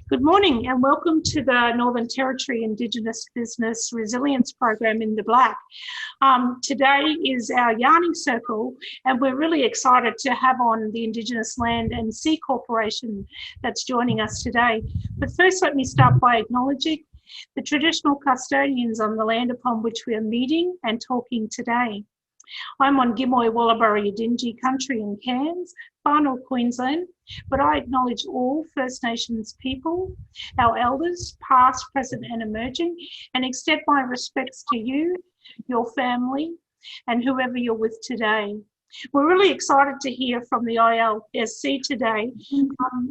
Good morning and welcome to the Northern Territory Indigenous Business Resilience Program in the Black. Today is our yarning circle and we're really excited to have on the Indigenous Land and Sea Corporation that's joining us today. But first let me start by acknowledging the traditional custodians on the land upon which we are meeting and talking today. I'm on Gimoy Wallaburri Yidinji country in Cairns, far north Queensland, but I acknowledge all First Nations people, our elders, past, present and emerging, and extend my respects to you, your family, and whoever you're with today. We're really excited to hear from the ILSC today,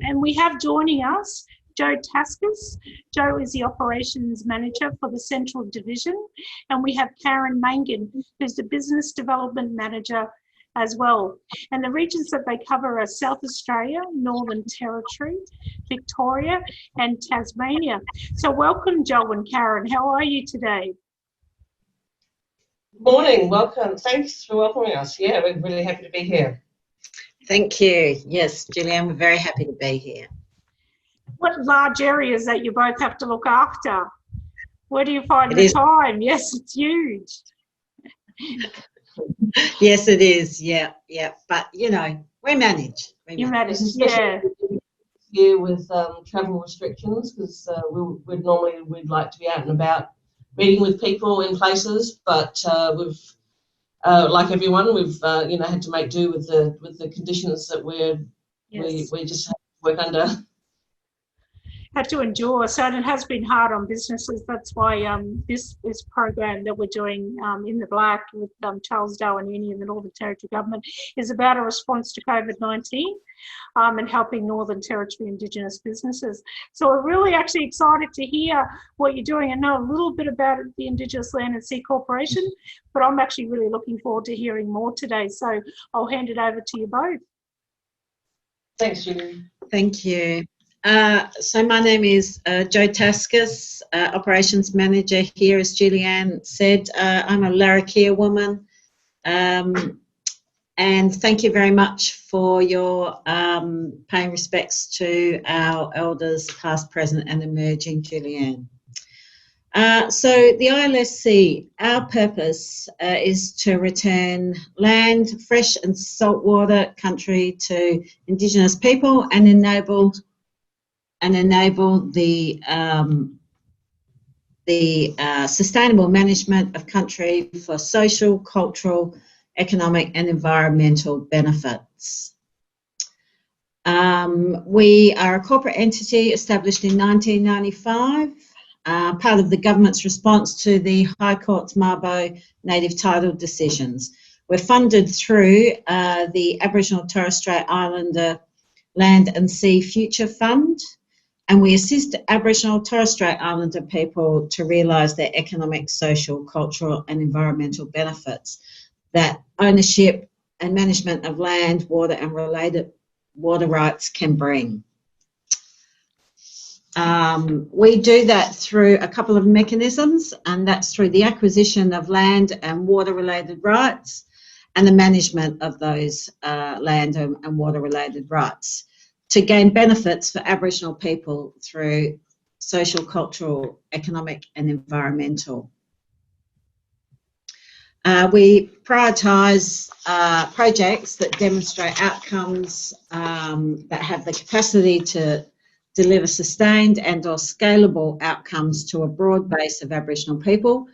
and we have joining us Joe Taskus. Joe is the Operations Manager for the Central Division, and we have Karen Mangan, who's the Business Development Manager as well. And the regions that they cover are South Australia, Northern Territory, Victoria, and Tasmania. So welcome, Joe and Karen. How are you today? Morning, welcome. Thanks for welcoming us. Yeah, we're really happy to be here. Thank you. Yes, Julianne, we're very happy to be here. What large areas that you both have to look after? Where do you find the time? Yes, it's huge. Yes, it is. Yeah. But, you know, we manage. You manage, yeah. Here with travel restrictions, because we'd like to be out and about meeting with people in places, but we've, like everyone, we've had to make do with the conditions that we just have to work under. Had to endure. So it has been hard on businesses. That's why this program that we're doing in the Black with Charles Darwin Uni and the Northern Territory Government is about a response to COVID-19 and helping Northern Territory Indigenous businesses. So we're really actually excited to hear what you're doing and know a little bit about the Indigenous Land and Sea Corporation, but I'm actually really looking forward to hearing more today. So I'll hand it over to you both. Thanks, Julie. Thank you. So my name is Joe Taskus, Operations Manager here, as Julianne said. I'm a Larrakia woman, and thank you very much for your paying respects to our elders, past, present and emerging, Julianne. So the ILSC, our purpose is to return land, fresh and saltwater country to Indigenous people and enable the sustainable management of country for social, cultural, economic and environmental benefits. We are a corporate entity established in 1995, part of the government's response to the High Court's Mabo native title decisions. We're funded through the Aboriginal Torres Strait Islander Land and Sea Future Fund, and we assist Aboriginal Torres Strait Islander people to realise their economic, social, cultural and environmental benefits that ownership and management of land, water and related water rights can bring. We do that through a couple of mechanisms, and that's through the acquisition of land and water related rights and the management of those land and water related rights to gain benefits for Aboriginal people through social, cultural, economic and environmental. We prioritise projects that demonstrate outcomes that have the capacity to deliver sustained and or scalable outcomes to a broad base of Aboriginal people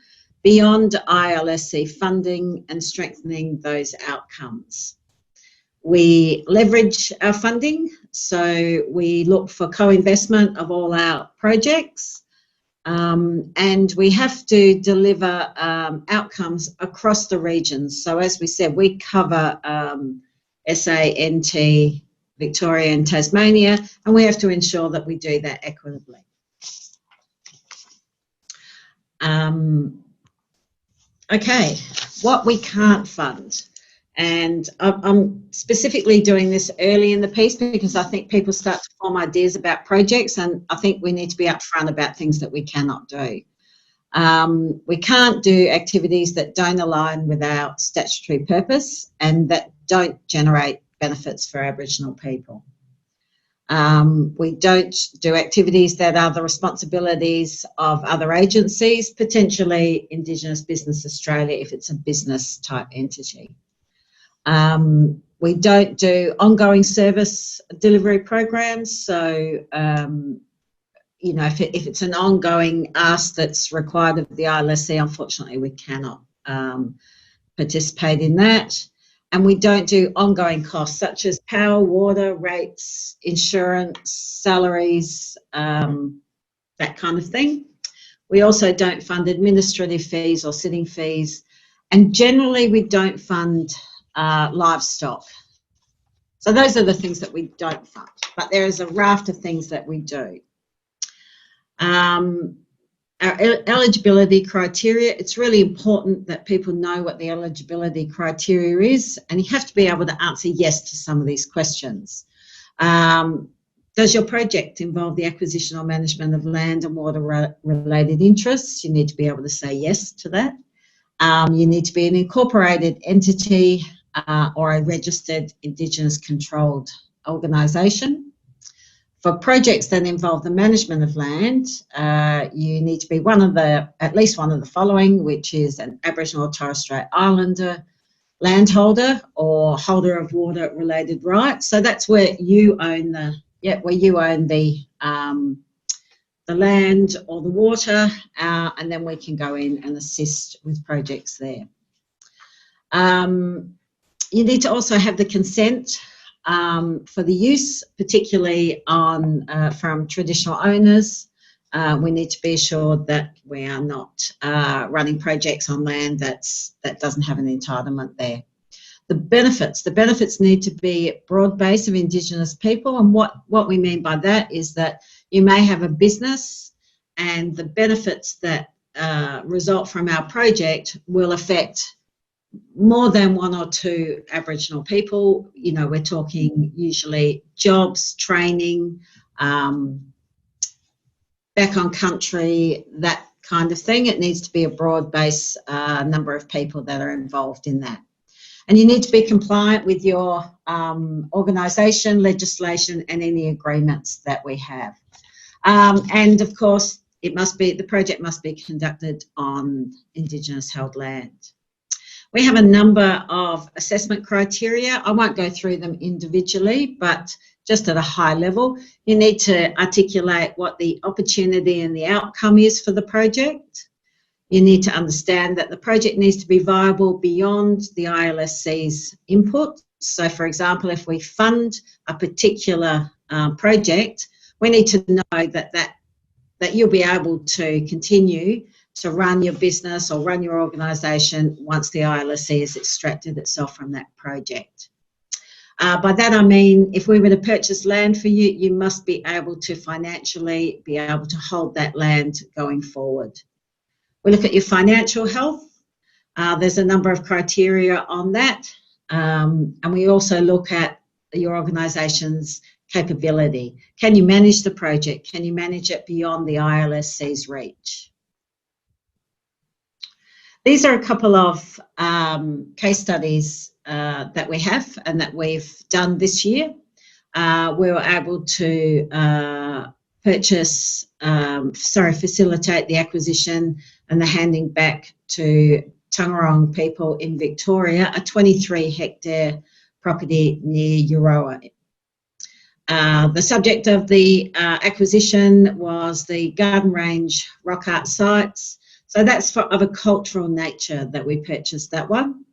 beyond ILSC funding and strengthening those outcomes. We leverage our funding, so we look for co-investment of all our projects, and we have to deliver outcomes across the regions. So as we said, we cover SA, NT, Victoria and Tasmania, and we have to ensure that we do that equitably. Okay, what we can't fund. And I'm specifically doing this early in the piece because I think people start to form ideas about projects, and I think we need to be upfront about things that we cannot do. We can't do activities that don't align with our statutory purpose and that don't generate benefits for Aboriginal people. We don't do activities that are the responsibilities of other agencies, potentially Indigenous Business Australia if it's a business type entity. We don't do ongoing service delivery programs. So, you know, if it's an ongoing ask that's required of the ILSC, unfortunately, we cannot participate in that. And we don't do ongoing costs such as power, water, rates, insurance, salaries, that kind of thing. We also don't fund administrative fees or sitting fees. And generally, we don't fund livestock. So those are the things that we don't fund. But there is a raft of things that we do. Our eligibility criteria, it's really important that people know what the eligibility criteria is, and you have to be able to answer yes to some of these questions. Does your project involve the acquisition or management of land and water related interests? You need to be able to say yes to that. You need to be an incorporated entity or a registered Indigenous controlled organisation. For projects that involve the management of land, you need to be at least one of the following, which is an Aboriginal or Torres Strait Islander landholder or holder of water-related rights. So that's where you own the land or the water, and then we can go in and assist with projects there. You need to also have the consent for the use, particularly from traditional owners. We need to be assured that we are not running projects on land that doesn't have an entitlement there. The benefits need to be a broad base of Indigenous people, and what we mean by that is that you may have a business and the benefits that result from our project will affect more than one or two Aboriginal people. You know, we're talking usually jobs, training, back on country, that kind of thing. It needs to be a broad base number of people that are involved in that. And you need to be compliant with your organisation, legislation and any agreements that we have. And of course, the project must be conducted on Indigenous held land. We have a number of assessment criteria. I won't go through them individually, but just at a high level, you need to articulate what the opportunity and the outcome is for the project. You need to understand that the project needs to be viable beyond the ILSC's input. So, for example, if we fund a particular project, we need to know that you'll be able to continue to run your business or run your organisation once the ILSC has extracted itself from that project. By that I mean, if we were to purchase land for you, you must be able to financially be able to hold that land going forward. We look at your financial health. There's a number of criteria on that. And we also look at your organisation's capability. Can you manage the project? Can you manage it beyond the ILSC's reach? These are a couple of case studies that we have and that we've done this year. We were able to facilitate the acquisition and the handing back to Taungurung people in Victoria, a 23-hectare property near Euroa. The subject of the acquisition was the Garden Range rock art sites. So that's of a cultural nature that we purchased that one.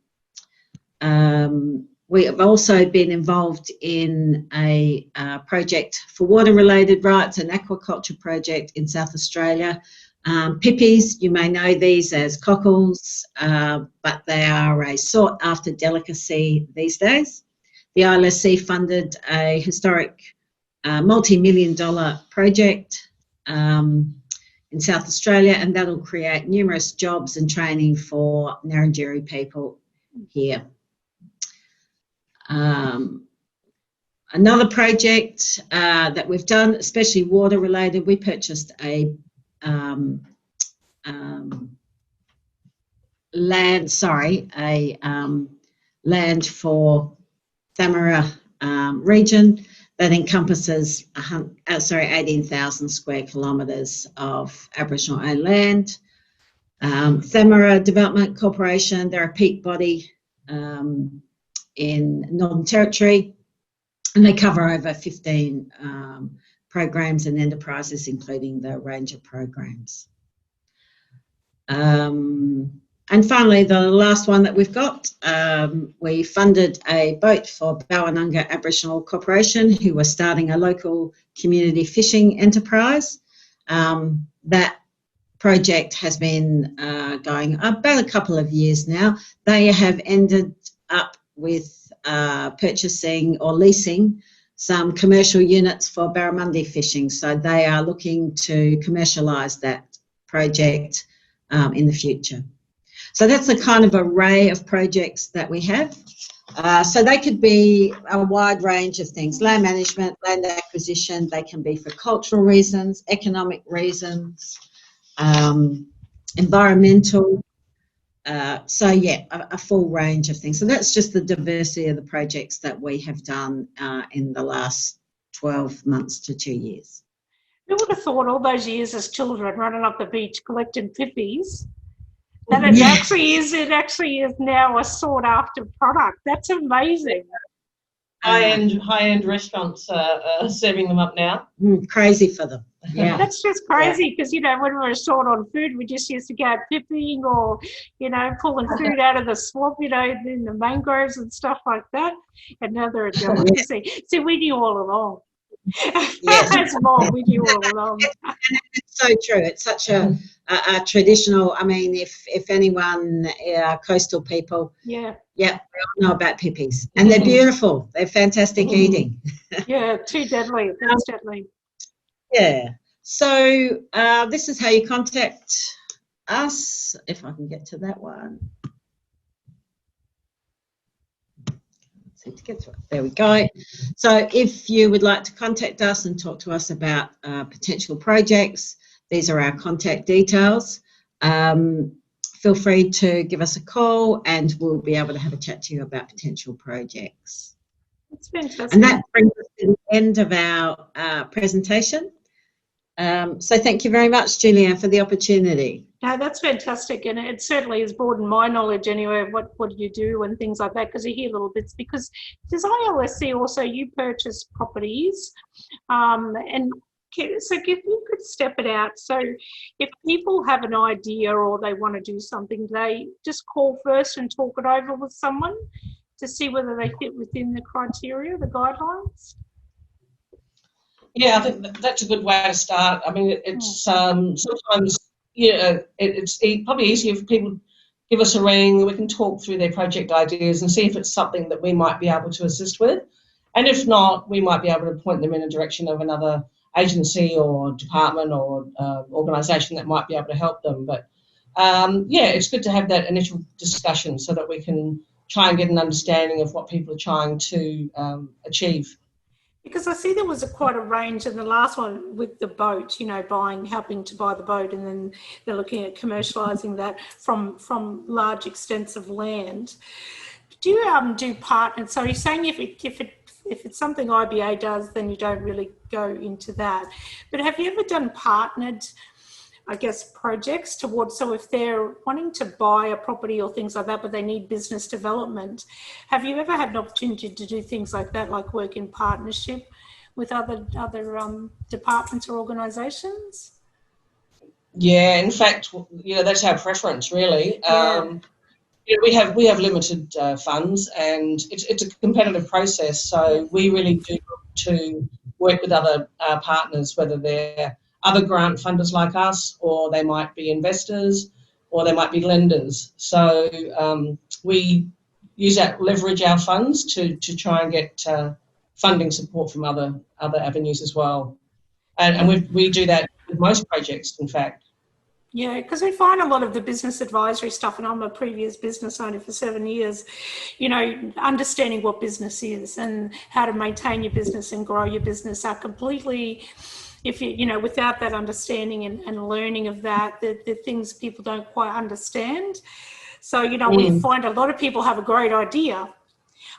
We have also been involved in a project for water-related rights, an aquaculture project in South Australia. Pippies, you may know these as cockles, but they are a sought-after delicacy these days. The ILSC funded a historic multi-million-dollar project in South Australia, and that'll create numerous jobs and training for Ngarrindjeri people here. Another project that we've done, especially water related, we purchased a land for Thamara region. that encompasses 18,000 square kilometres of Aboriginal-owned land. Thamara Development Corporation, they're a peak body in Northern Territory, and they cover over 15 programs and enterprises, including the range of programs. And finally, the last one that we've got, we funded a boat for Bawinanga Aboriginal Corporation, who were starting a local community fishing enterprise. That project has been going about a couple of years now. They have ended up with purchasing or leasing some commercial units for barramundi fishing. So they are looking to commercialise that project in the future. So that's the kind of array of projects that we have. So they could be a wide range of things: land management, land acquisition. They can be for cultural reasons, economic reasons, environmental. So yeah, a full range of things. So that's just the diversity of the projects that we have done in the last 12 months to 2 years. Who would have thought all those years as children running up the beach collecting pippies that it actually is now a sought after product? That's amazing. High-end restaurants are serving them up now. Crazy for them. Yeah. That's just crazy because, you know, when we were short on food, we just used to go pipping or, you know, pulling food out of the swamp, you know, in the mangroves and stuff like that. And now they're a delicacy. See, we knew all along. Yes. As mom, we knew all along. It's so true. It's such a traditional. I mean, if anyone, coastal people, we all know about pippies, and they're beautiful. They're fantastic eating. Yeah, too deadly. That's deadly. Yeah. So this is how you contact us. If I can get to that one. To get to it. There we go. So if you would like to contact us and talk to us about potential projects, these are our contact details. Feel free to give us a call and we'll be able to have a chat to you about potential projects. That's fantastic. And that brings us to the end of our presentation. So thank you very much, Julianne, for the opportunity. No, that's fantastic, and it certainly has broadened my knowledge anyway of what you do and things like that, because you hear little bits. Because does ILSC also, you purchase properties, and so if you could step it out. So if people have an idea or they want to do something, they just call first and talk it over with someone to see whether they fit within the criteria, the guidelines. Yeah, I think that's a good way to start. I mean, it's sometimes, it's probably easier if people give us a ring. We can talk through their project ideas and see if it's something that we might be able to assist with. And if not, we might be able to point them in a direction of another agency or department or organisation that might be able to help them. But it's good to have that initial discussion so that we can try and get an understanding of what people are trying to achieve. Because I see there was quite a range in the last one with the boat, you know, helping to buy the boat, and then they're looking at commercialising that from large extents of land. Do you do partners? So you're saying if it's something IBA does, then you don't really go into that. But have you ever done partnered, I guess, projects towards, so if they're wanting to buy a property or things like that, but they need business development, have you ever had an opportunity to do things like that, like work in partnership with other departments or organisations? Yeah, in fact, that's our preference, really. We have limited funds, and it's a competitive process. So we really do look to work with other partners, whether they're other grant funders like us, or they might be investors, or they might be lenders. So we leverage our funds to try and get funding support from other avenues as well. And we do that with most projects, in fact. Yeah, because we find a lot of the business advisory stuff, and I'm a previous business owner for 7 years, understanding what business is and how to maintain your business and grow your business are completely, if without that understanding and learning of that, the things people don't quite understand. So, we find a lot of people have a great idea,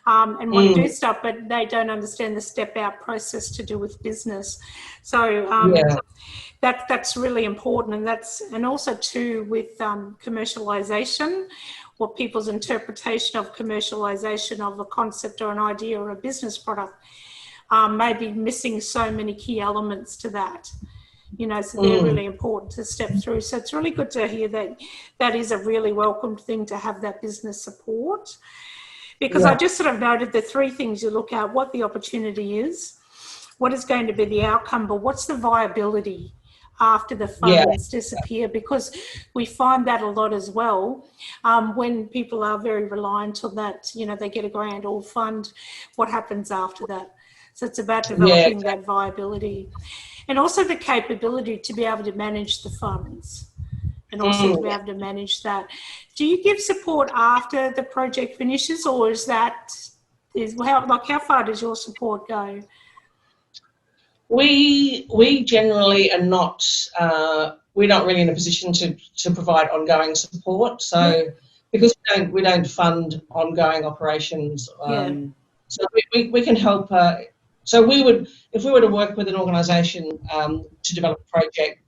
and want to do stuff, but they don't understand the step-out process to do with business. So that's really important, and also too with commercialisation, or people's interpretation of commercialisation of a concept or an idea or a business product may be missing so many key elements to that. So they're really important to step through. So it's really good to hear that that is a really welcomed thing to have that business support. Because I just sort of noted the three things you look at: what the opportunity is, what is going to be the outcome, but what's the viability after the funds disappear, because we find that a lot as well. When people are very reliant on that, they get a grant or fund, what happens after that? So it's about developing that viability, and also the capability to be able to manage the funds, and also to be able to manage that. Do you give support after the project finishes, or how far does your support go? We generally are not. We're not really in a position to provide ongoing support. So because we don't fund ongoing operations, so we can help. So we would, if we were to work with an organisation to develop a project,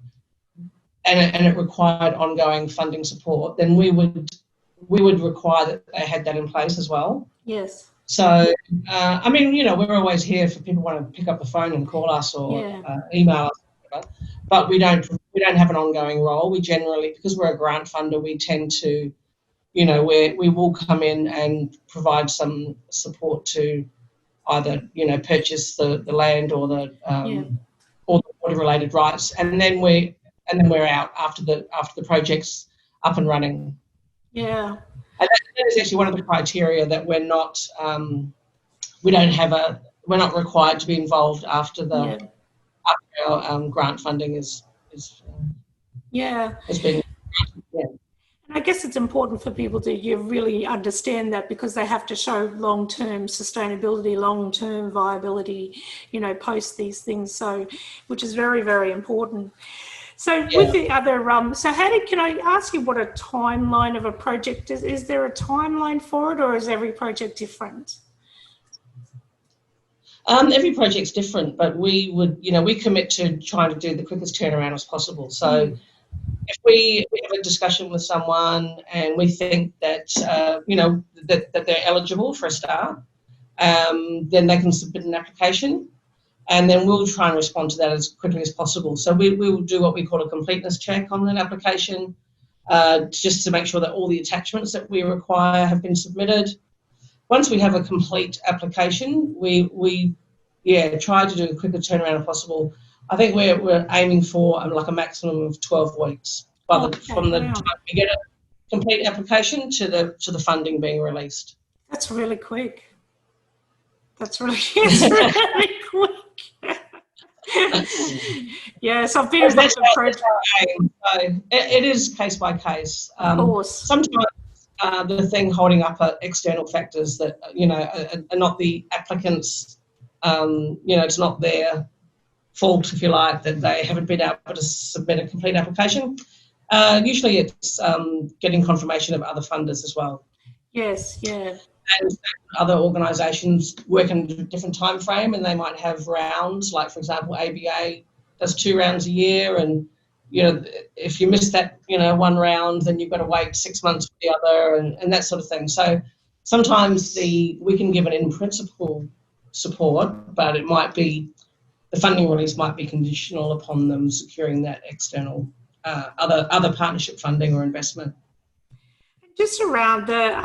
and it required ongoing funding support, then we would require that they had that in place as well. Yes. So, I mean, we're always here for people who want to pick up the phone and call us or email us, whatever, but we don't have an ongoing role. We generally, because we're a grant funder, we tend to, we will come in and provide some support to either, purchase the land or the water-related rights, and then we're out after the project's up and running. Yeah. And that is actually one of the criteria that we're not required to be involved after our grant funding has been. And I guess it's important for people to really understand that, because they have to show long-term sustainability, long-term viability, post these things. So, which is very, very important. So with the other, can I ask you what a timeline of a project is? Is there a timeline for it, or is every project different? Every project's different, but we commit to trying to do the quickest turnaround as possible. So if we have a discussion with someone and we think that, that they're eligible for a start, then they can submit an application. And then we'll try and respond to that as quickly as possible. So we will do what we call a completeness check on that application, just to make sure that all the attachments that we require have been submitted. Once we have a complete application, we try to do a quicker turnaround as possible. I think we're aiming for like a maximum of 12 weeks from the time we get a complete application to the funding being released. That's really quick. That's really quick. Yes, I've been involved in projects. It is case by case. Of course. Sometimes the thing holding up are external factors that are not the applicants. It's not their fault, if you like, that they haven't been able to submit a complete application. Usually, it's getting confirmation of other funders as well. Yes. Yeah. And other organisations work in a different time frame, and they might have rounds. Like, for example, ABA does 2 rounds a year, and if you miss that one round, then you've got to wait 6 months for the other, and that sort of thing. So sometimes we can give an in principle support, but it might be the funding release might be conditional upon them securing that external other partnership funding or investment. Just around the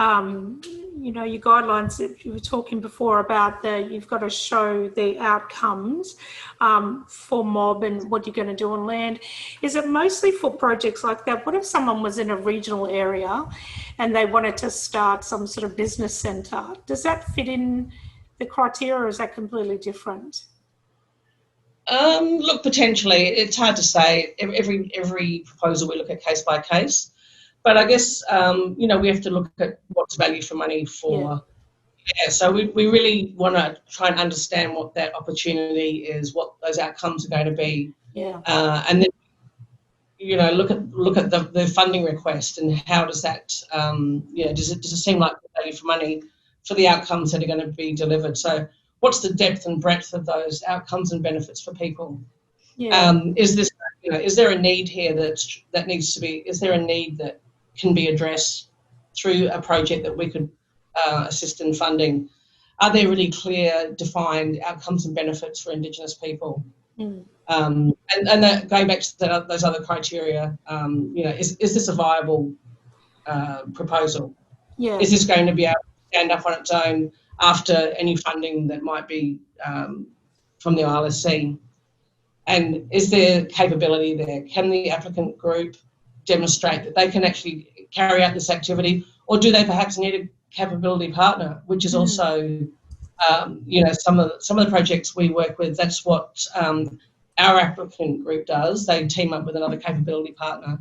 your guidelines that you were talking before about you've got to show the outcomes for mob and what you're going to do on land. Is it mostly for projects like that? What if someone was in a regional area and they wanted to start some sort of business centre? Does that fit in the criteria, or is that completely different? Look, potentially. It's hard to say. Every proposal we look at case by case. But I guess, we have to look at what's value for money for. Yeah, so we really want to try and understand what that opportunity is, what those outcomes are going to be. Yeah. And then, look at the funding request and how does that, does it seem like value for money for the outcomes that are going to be delivered. So what's the depth and breadth of those outcomes and benefits for people? Yeah. Is this, is there a need here that needs to be, is there a need that can be addressed through a project that we could assist in funding? Are there really clear, defined outcomes and benefits for Indigenous people? Mm. And that, going back to those other criteria, is this a viable proposal? Yeah. Is this going to be able to stand up on its own after any funding that might be from the ILSC? And is there capability there? Can the applicant group demonstrate that they can actually carry out this activity, or do they perhaps need a capability partner, which is also, some of the projects we work with, that's what our applicant group does. They team up with another capability partner.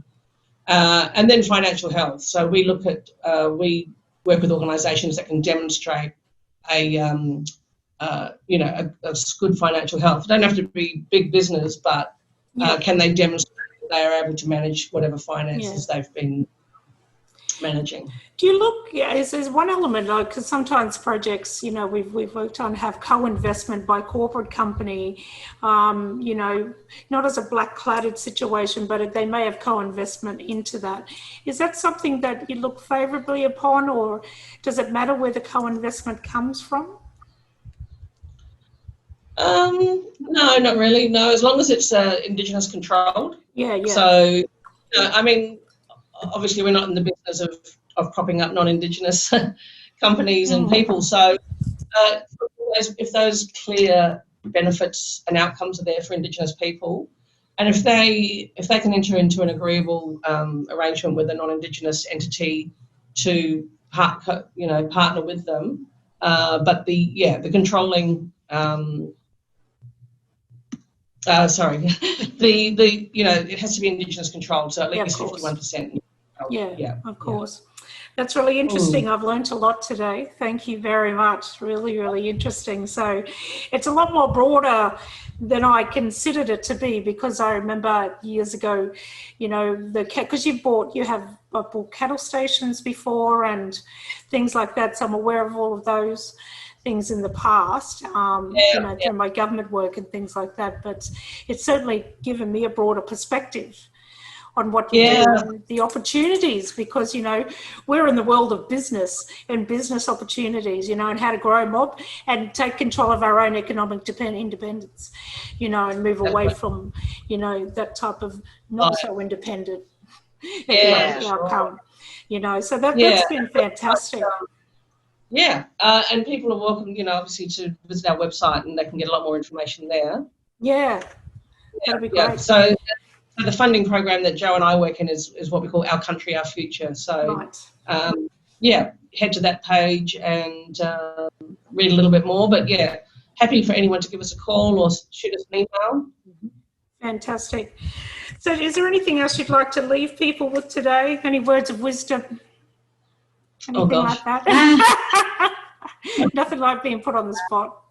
And then financial health. So we look at, we work with organisations that can demonstrate a good financial health. They don't have to be big business, but can they demonstrate that they are able to manage whatever finances they've been managing? Do you look, is one element, like, because sometimes projects, we've worked on have co-investment by corporate company, not as a black-cladded situation, but they may have co-investment into that. Is that something that you look favourably upon, or does it matter where the co-investment comes from? No, not really. No, as long as it's Indigenous controlled. Yeah. So, obviously we're not in the business of propping up non-Indigenous companies and people. So if those clear benefits and outcomes are there for Indigenous people, and if they can enter into an agreeable arrangement with a non-Indigenous entity to partner with them, but the controlling it has to be Indigenous controlled, so at least 51%. Yeah, of course. That's really interesting. I've learnt a lot today. Thank you very much. Really, really interesting. So it's a lot more broader than I considered it to be, because I remember years ago, because I've bought cattle stations before and things like that. So I'm aware of all of those things in the past, through my government work and things like that. But it's certainly given me a broader perspective on what you do and the opportunities, because, we're in the world of business and business opportunities, and how to grow mob and take control of our own economic independence, and move away from, that type of not so independent outcome, so that's been fantastic. And people are welcome, obviously, to visit our website, and they can get a lot more information there. That'd be great. So the funding program that Joe and I work in is what we call Our Country, Our Future. So, head to that page and read a little bit more. But, happy for anyone to give us a call or shoot us an email. Fantastic. So is there anything else you'd like to leave people with today? Any words of wisdom? Anything like that? Nothing like being put on the spot.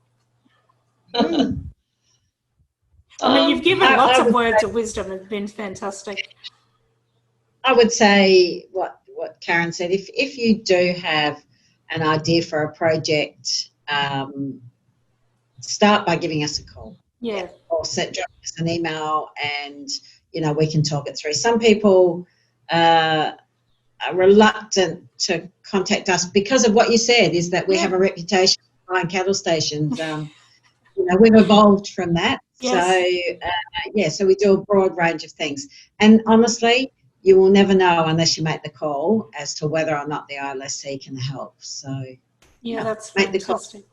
I mean, you've given lots of words of wisdom. It's been fantastic. I would say what Karen said. If you do have an idea for a project, start by giving us a call. Or drop us an email, and we can talk it through. Some people are reluctant to contact us because of what you said, is that we have a reputation for buying cattle stations. We've evolved from that. So we do a broad range of things. And honestly, you will never know unless you make the call as to whether or not the ILSC can help. So that's make fantastic. The call.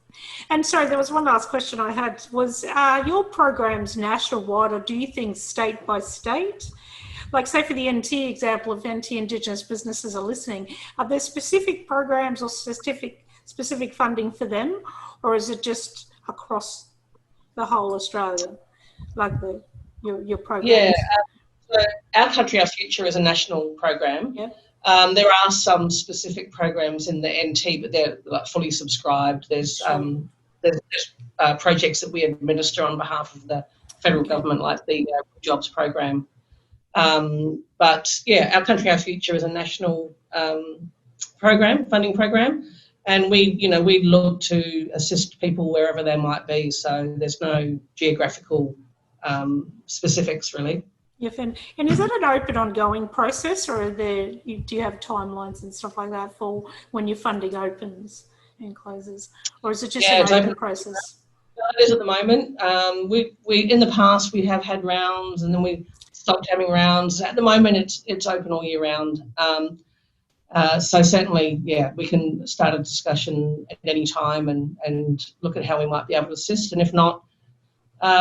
And sorry, there was one last question I had. Was your programs national-wide, or do you think state by state? Like, say, for the NT example, if NT Indigenous businesses are listening, are there specific programs or specific funding for them, or is it just across the whole Australia, like your program? So Our Country, Our Future is a national program. There are some specific programs in the NT, but they're fully subscribed. There's projects that we administer on behalf of the federal government, like the jobs program. But Our Country, Our Future is a national funding program. And we look to assist people wherever they might be. So there's no geographical specifics really. Yes, and is that an open, ongoing process, or do you have timelines and stuff like that for when your funding opens and closes, or is it just an open process? It is at the moment. We in the past we have had rounds, and then we stopped having rounds. At the moment, it's open all year round. So certainly, yeah, we can start a discussion at any time and look at how we might be able to assist, and if not,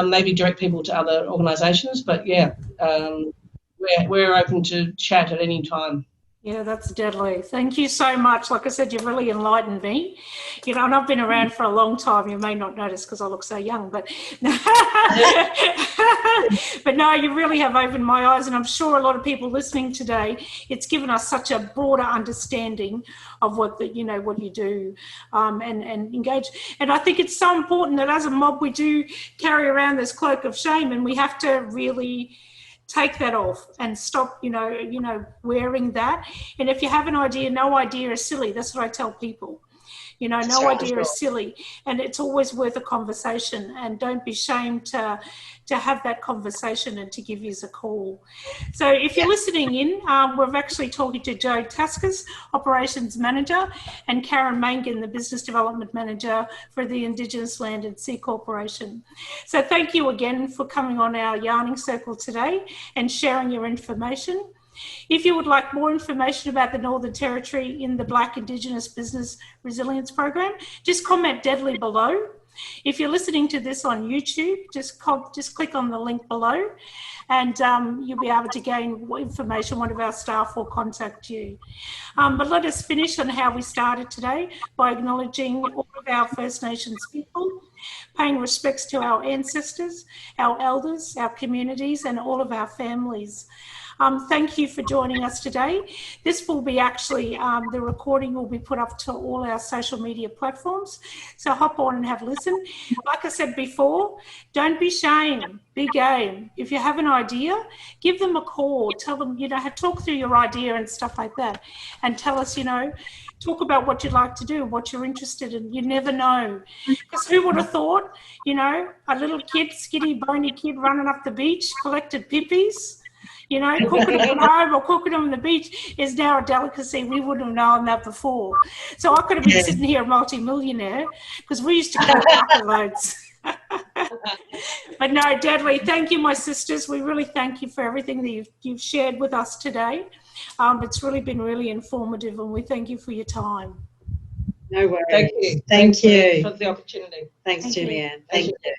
maybe direct people to other organisations. But yeah, we're open to chat at any time. Yeah, that's deadly. Thank you so much. Like I said, you've really enlightened me. And I've been around for a long time. You may not notice because I look so young, but but no, you really have opened my eyes, and I'm sure a lot of people listening today, it's given us such a broader understanding of what you do and engage. And I think it's so important that as a mob we do carry around this cloak of shame, and we have to really take that off and stop, wearing that. And if you have an idea, no idea is silly. That's what I tell people. No idea is silly, and it's always worth a conversation. And don't be ashamed to have that conversation and to give us a call. So if you're listening in, we're actually talking to Joe Taskas, Operations Manager, and Karen Mangan, the Business Development Manager for the Indigenous Land and Sea Corporation. So thank you again for coming on our yarning circle today and sharing your information. If you would like more information about the Northern Territory in the Black Indigenous Business Resilience Program, just comment deadly below. If you're listening to this on YouTube, just click on the link below, and you'll be able to gain information. One of our staff will contact you. But let us finish on how we started today by acknowledging all of our First Nations people, paying respects to our ancestors, our elders, our communities, and all of our families. Thank you for joining us today. This will be actually, the recording will be put up to all our social media platforms. So hop on and have a listen. Like I said before, don't be ashamed, be game. If you have an idea, give them a call. Tell them, talk through your idea and stuff like that. And tell us, talk about what you'd like to do, what you're interested in. You never know. Because who would have thought, a little kid, skinny, bony kid running up the beach, collected pippies, cooking them at home or cooking them on the beach is now a delicacy. We wouldn't have known that before. So I could have been sitting here a multi-millionaire because we used to cook bucket loads. But no, deadly. Thank you, my sisters. We really thank you for everything that you've shared with us today. It's really been really informative, and we thank you for your time. No worries. Thank you. Thank you for the opportunity. Thanks, Julianne. Thank you.